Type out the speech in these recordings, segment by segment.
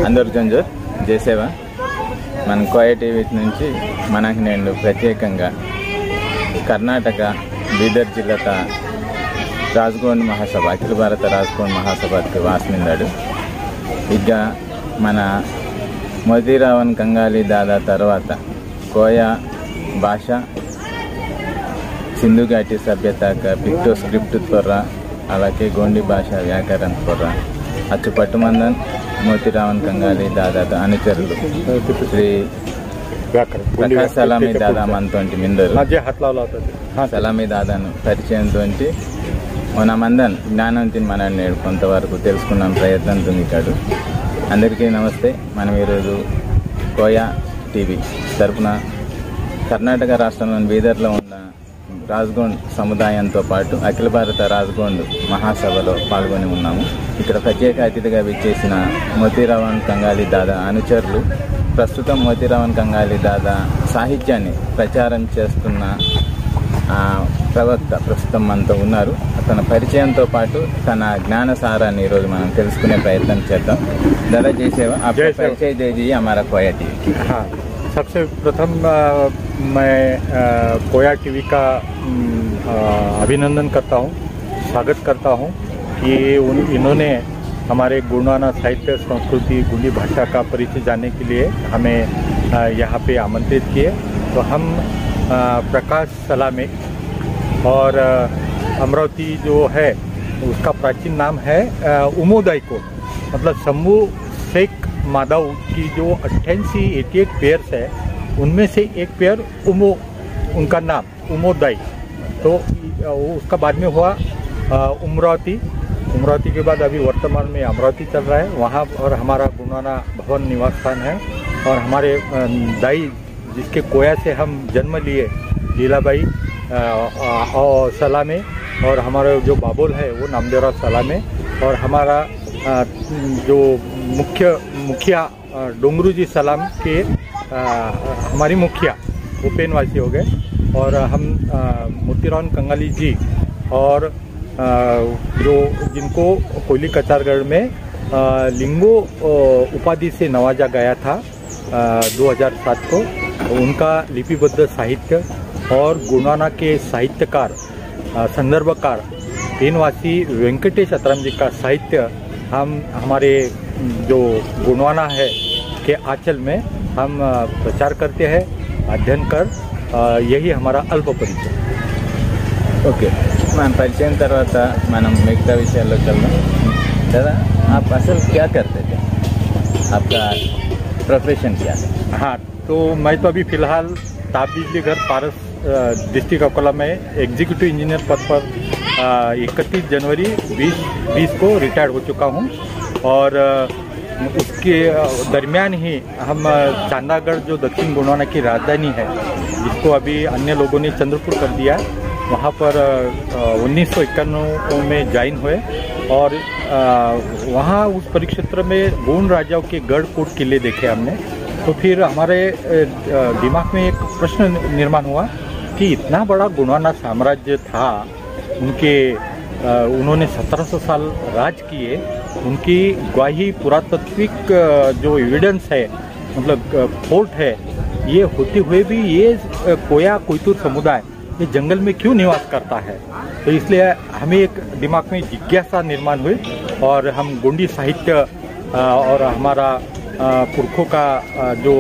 అందరు జంజర్ జయసేవ మన కోయ టీవీ నుంచి మనకి నేను ప్రత్యేకంగా కర్ణాటక బీదర్ జిల్లా రాజ్కోండ్ మహాసభ అఖిల భారత రాజ్కోండ్ మహాసభకి వాసనిందాడు. ఇక మన మోతీరావన్ కంగాలి దాదా తర్వాత కోయ భాష సింధు ఘాटी सभ्यता का पिक्टो स्क्रिप्ट तोर्रा అలాగే గోండి భాష వ్యాకరణ తోర్రా అచ్చు పట్టుమందన్ మోతీరావన్ కంగాలి దాదా అనుచరులు శ్రీ ప్రకాష్ సలామీ దాదా మనతోంటి మిందరు సలామీ దాదాను పరిచయంతో మన మందన్ జ్ఞానంతిని మన నేడు కొంతవరకు తెలుసుకున్న ప్రయత్నంతో కాడు. అందరికీ నమస్తే. మనం ఈరోజు కోయా టీవీ తరపున కర్ణాటక రాష్ట్రంలోని బీదర్లో ఉన్న రాజ్కోండ్ సముదాయంతో పాటు అఖిల భారత రాజ్కోండ్ మహాసభలో పాల్గొని ఉన్నాము. ఇక్కడ ప్రత్యేక అతిథిగా విచ్చేసిన మోతీరావన్ కంగాలి దాదా అనుచరులు ప్రస్తుతం మోతీరావన్ కంగాలి దాదా సాహిత్యాన్ని ప్రచారం చేస్తున్న ప్రవక్త ప్రస్తుతం మనతో ఉన్నారు. తన పరిచయంతో పాటు తన జ్ఞానసారాన్ని ఈరోజు మనం తెలుసుకునే ప్రయత్నం చేద్దాం. दादा जय सेवा, आपका परिचय दे दीजिए हमारा कोया टीवी। हाँ, सबसे प्रथम मैं कोया टीवी का अभिनंदन करता हूँ, स्वागत करता हूँ कि इन्होंने हमारे गुणवाना साहित्य संस्कृति गुंडी भाषा का परिचय जानने के लिए हमें यहाँ पे आमंत्रित किए। तो हम प्रकाश सलामे और अमरावती जो है उसका प्राचीन नाम है उमोदाई को, मतलब शंभू शेख माधव की जो 88 पेयर्स है उनमें से एक पेयर उमो, उनका नाम उमोदाई। तो उसका बाद में हुआ उमरावती के बाद अभी वर्तमान में अमरावती चल रहा है वहाँ, और हमारा गुणवाना भवन निवास स्थान है। और हमारे दाई जिसके कोया से हम जन्म लिए लीलाबाई और सलामे, और हमारा जो बाबुल है वो नामदेवराव सलामे, और हमारा जो मुखिया डोंगरू जी सलाम के हमारी मुखिया वो पेनवासी हो गए। और हम मोतीरावन् कंगाली जी और जो जिनको कोयली कचारगढ़ में लिंगो उपाधि से नवाजा गया था 2007 को, उनका लिपिबद्ध साहित्य और गुणवाना के साहित्यकार संदर्भकार पेनवासी वेंकटेश अतराम जी का साहित्य हम हमारे जो गुणवाना है के आंचल में हम प्रचार करते हैं, अध्ययन कर यही हमारा अल्प परिचय। ओके, मैं परिचय तरह మనం మిగతా విషయాల్లోకి వెళ్దాం. दादा आप असल क्या करते थे, आपका प्रोफेशन क्या है? हाँ, तो मैं तो अभी फिलहाल ताप बिजली घर पारस डिस्ट्रिक्ट अकोला में एग्जीक्यूटिव इंजीनियर पद पर 31 जनवरी 2020 को रिटायर्ड हो चुका हूँ। और उसके दरमियान ही हम चांदागढ़ जो दक्षिण गुणवाना की राजधानी है, जिसको अभी अन्य लोगों ने चंद्रपुर कर दिया, वहाँ पर 1991 में ज्वाइन हुए। और वहाँ उस परिक्षेत्र में गोंड राजाओं के गढ़ कोट किले देखे हमने। तो फिर हमारे दिमाग में एक प्रश्न निर्माण हुआ कि इतना बड़ा गुणवाना साम्राज्य था, उन्होंने 1700 साल राज किए, उनकी ग्वाही पुरातात्विक जो एविडेंस है, मतलब फोर्ट है, ये होते हुए भी ये कोया कोयतुर समुदाय ये जंगल में क्यों निवास करता है। तो इसलिए हमें एक दिमाग में जिज्ञासा निर्माण हुई और हम गोंडी साहित्य और हमारा पुरखों का जो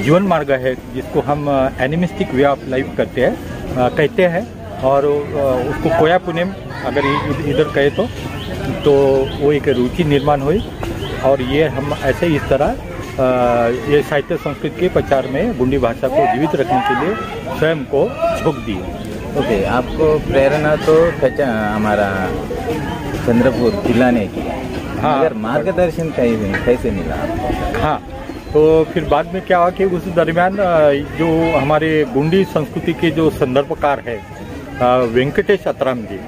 जीवन मार्ग है, जिसको हम एनिमिस्टिक वे ऑफ लाइफ कहते हैं, और उसको कोया पुनेम अगर इधर कहे तो वो एक रुचि निर्माण हुई। और ये हम ऐसे इस तरह ये साहित्य संस्कृति के प्रचार में गुंडी भाषा को जीवित रखने के लिए स्वयं को झोंक दिए। ओके, आपको प्रेरणा तो हमारा चंद्रपुर खिलाने की, हाँ, अगर मार्गदर्शन कैसे मिला? हाँ, तो फिर बाद में क्या हुआ कि उस दरमियान जो हमारे गुंडी संस्कृति के जो संदर्भकार है वेंकटेश अतराम जी,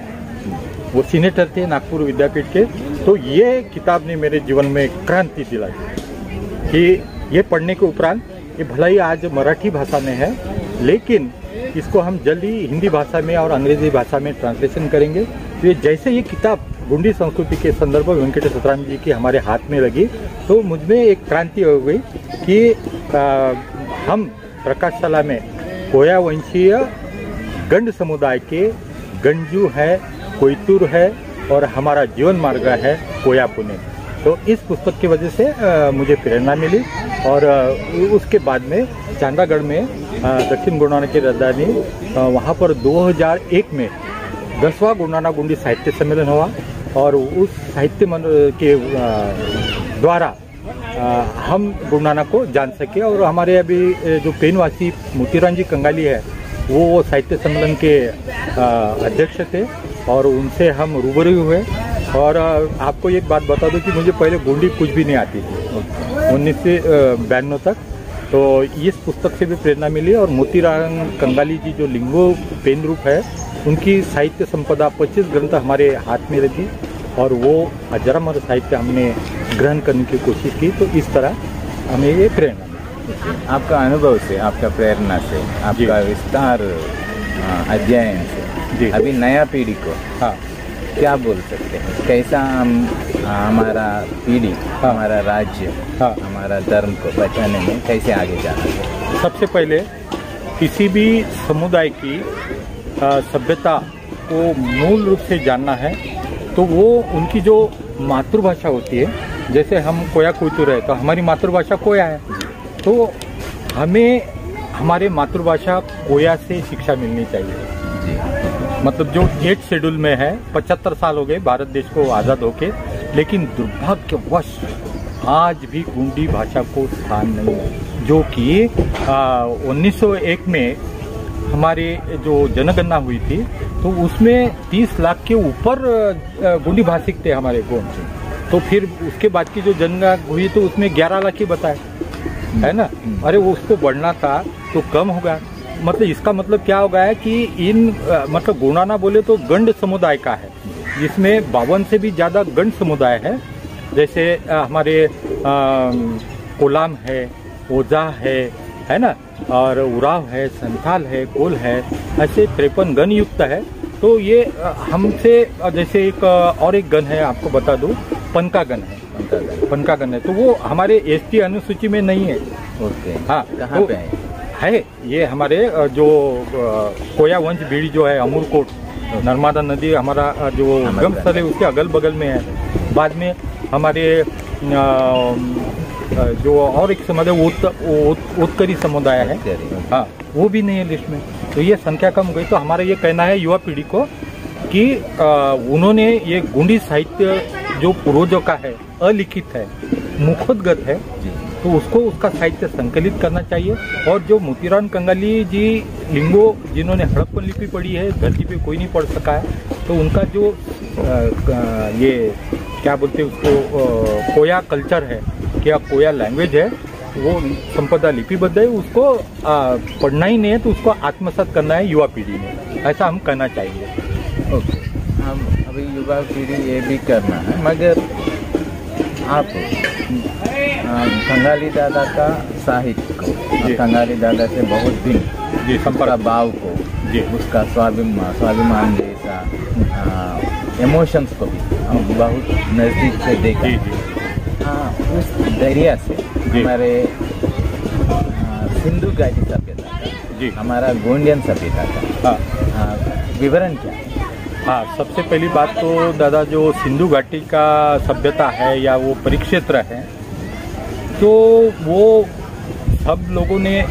वो सीनेटर थे नागपुर विद्यापीठ के। तो ये किताब ने मेरे जीवन में क्रांति दिलाई कि ये पढ़ने के उपरांत ये भला ही आज मराठी भाषा में है, लेकिन इसको हम जल्दी हिंदी भाषा में और अंग्रेजी भाषा में ट्रांसलेशन करेंगे। तो ये जैसे ये किताब गोंडी संस्कृति के संदर्भ में वेंकटेश सतराम जी की हमारे हाथ में लगी तो मुझमें एक क्रांति हो गई कि हम प्रकाशशाला में कोया वंशीय गंड समुदाय के गंजू है, कोयतुर है और हमारा जीवन मार्ग है कोया पुणे। तो इस पुस्तक की वजह से मुझे प्रेरणा मिली और उसके बाद में चांदागढ़ में दक्षिण गुरुनानक की राजधानी वहाँ पर 2001 में 10वां गुरुनानक गोंडी साहित्य सम्मेलन हुआ और उस साहित्य के द्वारा हम गुरुनानक को जान सके और हमारे अभी जो पेनवासी मोतीराम जी कंगाली है वो साहित्य सम्मेलन के अध्यक्ष थे और उनसे हम रूबरू हुए। और आपको एक बात बता दूं कि मुझे पहले गोंडी कुछ भी नहीं आती थी 1992 तक। तो इस पुस्तक से भी प्रेरणा मिली और मोतीराम कंगाली जी जो लिंगो पेन रूप है उनकी साहित्य संपदा 25 ग्रंथ हमारे हाथ में रहती और वो अजरामर साहित्य हमने ग्रहण करने की कोशिश की। तो इस तरह हमें ये प्रेरणा मिली। आपका अनुभव से, आपका प्रेरणा से, आपका विस्तार अध्ययन से अभी नया पीढ़ी को क्या बोल सकते हैं? कैसा हम हमारा पीढ़ी, हमारा राज्य, हमारा धर्म को बचाने में कैसे आगे जाना है? सबसे पहले किसी भी समुदाय की सभ्यता को मूल रूप से जानना है तो वो उनकी जो मातृभाषा होती है, जैसे हम कोया कोयतुर है तो हमारी मातृभाषा कोया है, तो हमें हमारे मातृभाषा कोया से शिक्षा मिलनी चाहिए। मतलब जो 8 शेड्यूल में है, 75 साल हो गए भारत देश को आज़ाद होके, लेकिन दुर्भाग्यवश आज भी गोंडी भाषा को स्थान नहीं है। जो कि 1901 में हमारे जो जनगणना हुई थी तो उसमें 30 लाख के ऊपर गोंडी भाषिक थे हमारे गोंड। तो फिर उसके बाद की जो जनगणना हुई तो उसमें 11 लाख ही बताए, है ना। अरे वो उसको बढ़ना था तो कम होगा। मतलब इसका मतलब क्या होगा है कि इन मतलब गोंडाना बोले तो गंड समुदाय का है, जिसमें 52 से भी ज़्यादा गंड समुदाय है। जैसे हमारे कोलाम है, ओझा है ना, और उराव है, संथाल है, कोल है, ऐसे 53 गण युक्त है। तो ये हमसे जैसे और एक गण है, आपको बता दूं, पनका गण है। पनका गण है तो वो हमारे एसटी अनुसूची में नहीं है। ओके, हाँ, कहाँ पे है ये हमारे जो कोया वंश भीड़ जो है अमूरकोट, नर्मदा नदी हमारा जो गम स्थल है उसके अगल बगल में है। बाद में हमारे जो और एक समुदाय उत्तरी समुदाय है, हाँ, वो भी नहीं है लिस्ट में। तो ये संख्या कम हो गई। तो हमारा ये कहना है युवा पीढ़ी को कि उन्होंने ये गोंडी साहित्य जो पूर्वजों का है, अलिखित है, मुखोद्गत है, तो उसको उसका साहित्य संकलित करना चाहिए। और जो मोतीराम कंगाली जी लिंगो जिन्होंने हड़प्पन लिपि पढ़ी है, धरती पे कोई नहीं पढ़ सका है, तो उनका जो ये क्या बोलते हैं उसको, कोया कल्चर है, क्या कोया लैंग्वेज है, वो संपदा लिपिबद्ध है, उसको पढ़ना ही नहीं है तो उसको आत्मसात करना है युवा पीढ़ी में, ऐसा हम करना चाहिए। ओके, हम अभी युवा पीढ़ी ये भी करना है, मगर आप कंगाली दादा का साहित्य को, कंगाली दादा से बहुत दिन संपर्क भाव को, उसका स्वाभिमान जैसा इमोशंस को भी हम बहुत नज़दीक से देखे। उस दरिया से हमारे सिंधु घाटी सभ्यता का, हमारा गोंडियन सभ्यता का विवरण क्या है? हाँ, सबसे पहली बात तो दादा जो सिंधु घाटी का सभ्यता है या वो परिक्षेत्र है, तो वो सब लोगों ने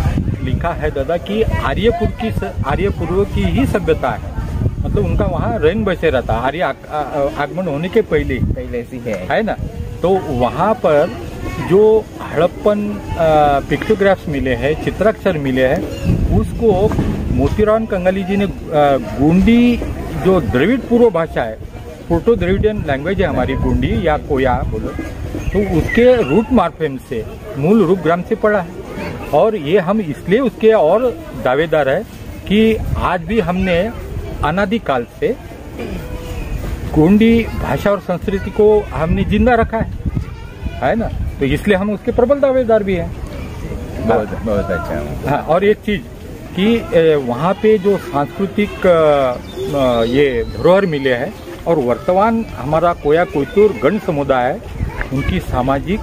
लिखा है दादा कि आर्यपूर्व की ही सभ्यता है। मतलब उनका वहाँ रहन बसे रहता, आर्य आगमन होने के पहले से है ना। तो वहाँ पर जो हड़प्पन पिक्टोग्राफ्स मिले हैं, चित्राक्षर मिले हैं, उसको मोतीराम कंगाली जी ने गोंडी जो द्रविड़ पूर्व भाषा है, प्रोटो द्रविडियन लैंग्वेज है हमारी गोंडी या कोया बोलो, तो उसके रूट मार्फेम से मूल रूप ग्राम से पढ़ा है। और ये हम इसलिए उसके और दावेदार है कि आज भी हमने अनादिकाल से गोंडी भाषा और संस्कृति को हमने जिंदा रखा है ना। तो इसलिए हम उसके प्रबल दावेदार भी हैं। बहुत अच्छा। हाँ, और एक चीज़ कि वहाँ पे जो सांस्कृतिक ये धरोहर मिले हैं और वर्तमान हमारा कोया कोयतुर गण समुदाय उनकी सामाजिक,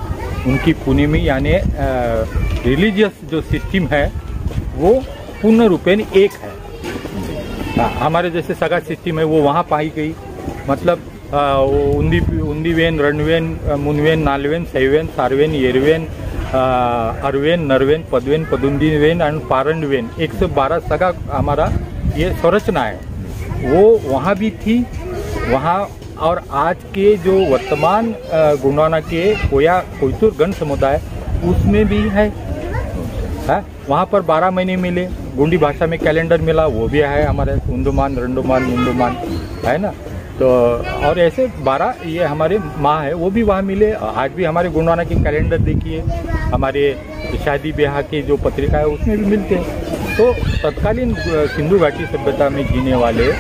उनकी पुनिमी यानी रिलीजियस जो सिस्टम है वो पूर्ण रूपेण एक है। हमारे जैसे सगा सिस्टम है वो वहाँ पाई गई, मतलब उंदीवेन, रणवेन, मुनवेन, नालवेन, सैवेन, सारवेन, येरवेन, अरवेन, नरवेन, पदवेन, पदुंदीवेन और पारंडवेन 112 सगा हमारा ये संरचना है, वो वहाँ भी थी वहाँ। और आज के जो वर्तमान गोंडवाना के कोया कोयतुर गण समुदाय उसमें भी है, वहाँ पर 12 महीने मिले, गोंडी भाषा में कैलेंडर मिला वो भी है हमारे, उंदुमान, रंडुमान, मुंडुमान है ना। तो और ऐसे 12 ये हमारे माह है वो भी वहाँ मिले। आज भी हमारे गोंडवाना के कैलेंडर देखिए, हमारे शादी ब्याह की जो पत्रिका है उसमें भी मिलते हैं। तो तत्कालीन सिंधु घाटी सभ्यता में जीने वाले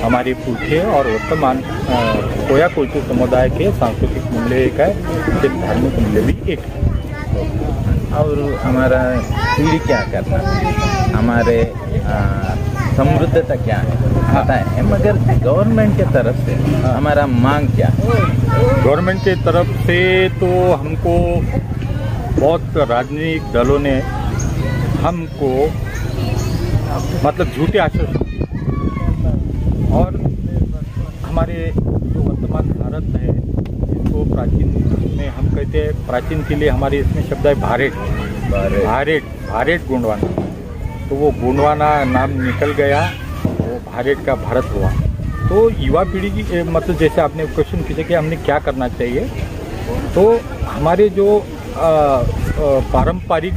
हमारे पुरखे और वर्तमान कोया कोयतुर समुदाय के सांस्कृतिक मूल्य एक है, धार्मिक मूल्य भी एक है। और हमारा पीढ़ी क्या करना, हमारे समृद्धता क्या है पता है, मगर गवर्नमेंट के तरफ से हमारा मांग क्या है? गवर्नमेंट के तरफ से तो हमको बहुत राजनीतिक दलों ने हमको मतलब झूठे आश्वासन, और हमारे जो वर्तमान भारत है इसको प्राचीन में हम कहते हैं, प्राचीन के लिए हमारे इसमें शब्द है भारेट, भारेट, भारेट गोंडवाना। तो वो गोंडवाना नाम निकल गया, वो भारेट का भारत हुआ। तो युवा पीढ़ी की मतलब जैसे आपने क्वेश्चन पूछा कि हमने क्या करना चाहिए, तो हमारे जो पारंपरिक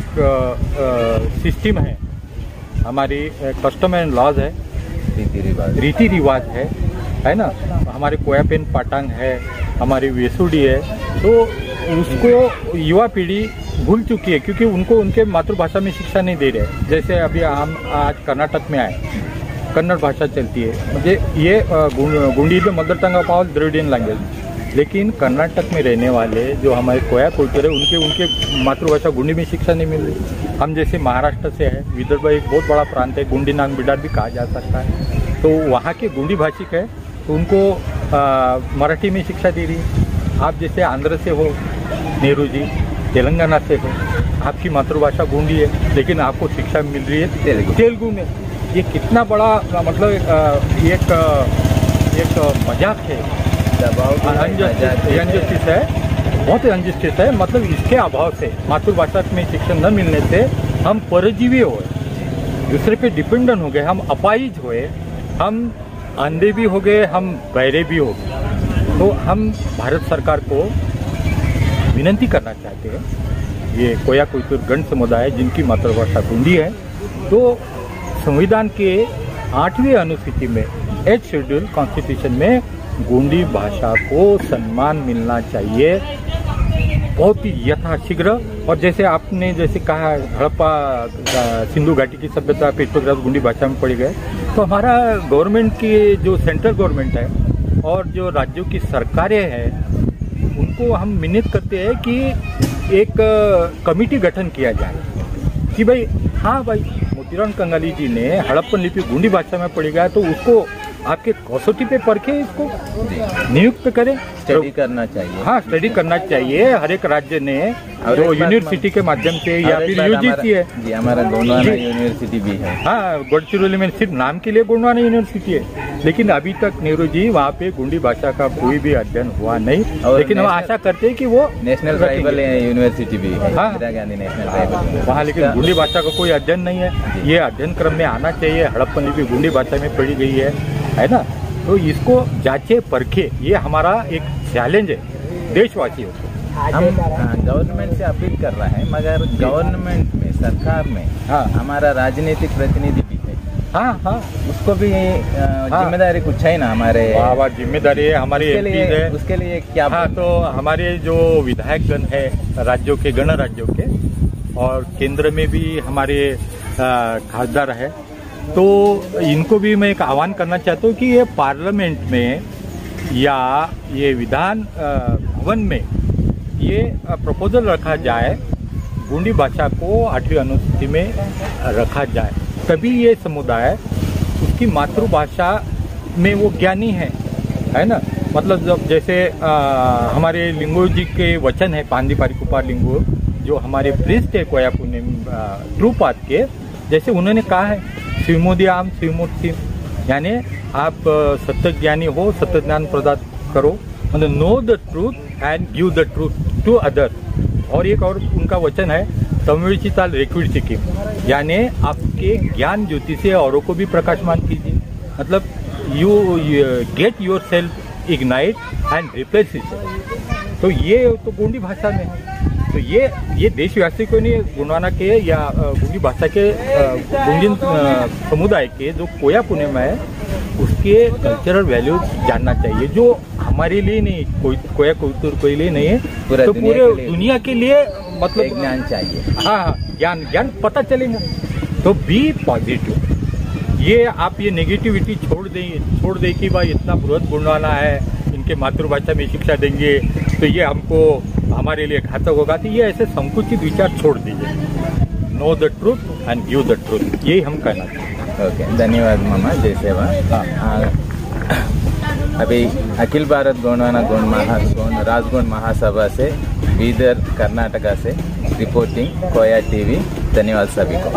सिस्टम है, हमारी कस्टम एंड लॉज है, रीति रिवाज है ना, हमारे कोयापेन पाटांग है, हमारी वेसुडी है, तो उसको युवा पीढ़ी भूल चुकी है क्योंकि उनको उनके मातृभाषा में शिक्षा नहीं दे रहे। जैसे अभी हम आज कर्नाटक में आए, कन्नड़ भाषा चलती है, मुझे ये गुंडी में mother tongue of all Dravidian language, लेकिन कर्नाटक में रहने वाले जो हमारे कोया कोयतुर है उनके मातृभाषा गुंडी में शिक्षा नहीं मिल रही। हम जैसे महाराष्ट्र से है, विदर्भ एक बहुत बड़ा प्रांत है, गुंडी नांग बिडार भी कहा जा सकता है, तो वहाँ के गुंडी भाषिक है तो उनको मराठी में शिक्षा दे रही है। आप जैसे आंध्र से हो, नेहरू जी, तेलंगाना से हो, आपकी मातृभाषा गोंडी है लेकिन आपको शिक्षा मिल रही है तेलुगु में। ये कितना बड़ा मतलब एक मजाक है, अनजस्टिस है, बहुत ही अनजस्टिस है। मतलब इसके अभाव से, मातृभाषा में शिक्षण न मिलने से हम परजीवी हुए, दूसरे पे डिपेंडेंट हो गए, हम अपाहिज हुए, हम अंधे भी हो गए, हम बहरे भी हो गए। तो हम भारत सरकार को विनती करना चाहते हैं, ये कोया कोयतुर गण समुदाय जिनकी मातृभाषा गोंडी है, तो संविधान के 8वीं अनुसूची में 8th शेड्यूल कॉन्स्टिट्यूशन में गोंडी भाषा को सम्मान मिलना चाहिए बहुत ही यथाशीघ्र। और जैसे आपने जैसे कहा हड़प्पा सिंधु घाटी की सभ्यता पिक्टोग्राफ गोंडी भाषा में पढ़ी गए, तो हमारा गवर्नमेंट की जो सेंट्रल गवर्नमेंट है और जो राज्यों की सरकारें हैं उनको हम मिन्नत करते हैं कि एक कमेटी गठन किया जाए कि भाई हाँ भाई मोतीराम कंगाली जी ने हड़प्पन लिपि गोंडी भाषा में पढ़ी गया, तो उसको आपके कसौटी पे परखे इसको नियुक्त करें, स्टडी करना चाहिए। हाँ, स्टडी करना चाहिए। हर एक राज्य ने जो यूनिवर्सिटी के माध्यम से या फिर यूजीसी है जी, हमारा गोंडवाना यूनिवर्सिटी भी है। हाँ, गढ़चिरौली में सिर्फ नाम के लिए गोंडवाना यूनिवर्सिटी है, लेकिन अभी तक नेहरू जी वहाँ पे गोंडी भाषा का कोई भी अध्ययन हुआ नहीं। लेकिन हम आशा करते हैं कि वो नेशनल ट्राइबल यूनिवर्सिटी भी है, हाँ, इंदिरा गांधी नेशनल ट्राइबल वहाँ, लेकिन गोंडी भाषा का कोई अध्ययन नहीं है। ये अध्ययन क्रम में आना चाहिए। हड़प्पन लिपि गोंडी भाषा में पढ़ी गई है ना, तो इसको जांचे परखे, ये हमारा एक चैलेंज है देशवासियों को। हम गवर्नमेंट से अपील कर रहे हैं, मगर गवर्नमेंट में, सरकार में हमारा राजनीतिक प्रतिनिधि भी है। हाँ हाँ, उसको भी जिम्मेदारी कुछ है ना हमारे। वाह, जिम्मेदारी है हमारे एमपीज है, उसके लिए क्या? हाँ, तो हमारे जो विधायक गण है राज्यों के, गण राज्यों के, और केंद्र में भी हमारे खासदार है, तो इनको भी मैं एक आह्वान करना चाहता हूँ कि ये पार्लियामेंट में या ये विधान भवन में ये प्रपोजल रखा जाए गोंडी भाषा को 8वीं अनुसूची में रखा जाए, तभी ये समुदाय उसकी मातृभाषा में वो ज्ञानी है ना। मतलब जब जैसे हमारे लिंगो जी के वचन है, पांदी पारिकुपार लिंगो, जो हमारे प्रिस्ट है कोया पुणे ट्रू पाथ के, जैसे उन्होंने कहा है शिवमोदियाम शिवमूर्ति, यानी आप सत्य ज्ञानी हो, सत्य ज्ञान प्रदान करो, मतलब know the truth and give the truth to other. और एक और उनका वचन है संवेचिताल रेक्विड सिक्किम, यानी आपके ज्ञान ज्योति से औरों को भी प्रकाशमान कीजिए, मतलब you get your self ignite and replace it. तो ये तो गोंडी भाषा में है। तो ये देशवासी को नहीं, गोंडवाना के या गोंडी भाषा के गोंडियन समुदाय के जो कोया पुणे में है, उसके कल्चरल वैल्यू जानना चाहिए, जो हमारे लिए नहीं, कोया कल्चर के लिए नहीं है, तो पूरे दुनिया के लिए मतलब ज्ञान चाहिए। हाँ, ज्ञान पता चलेगा। तो बी पॉजिटिव, ये आप ये नेगेटिविटी छोड़ दें कि भाई इतना बृहद गोंडवाना है, इनके मातृभाषा में शिक्षा देंगे तो ये हमको हमारे लिए घातक होगा, तो ये ऐसे संकुचित विचार छोड़ दीजिए। No the truth and give the truth, यही हम कहना चाहते हैं। ओके, धन्यवाद मामा, जय सेवा। अभी अखिल भारत गोंडवाना राजगोंड महासभा से बीदर कर्नाटका से रिपोर्टिंग कोया टीवी। धन्यवाद सभी को।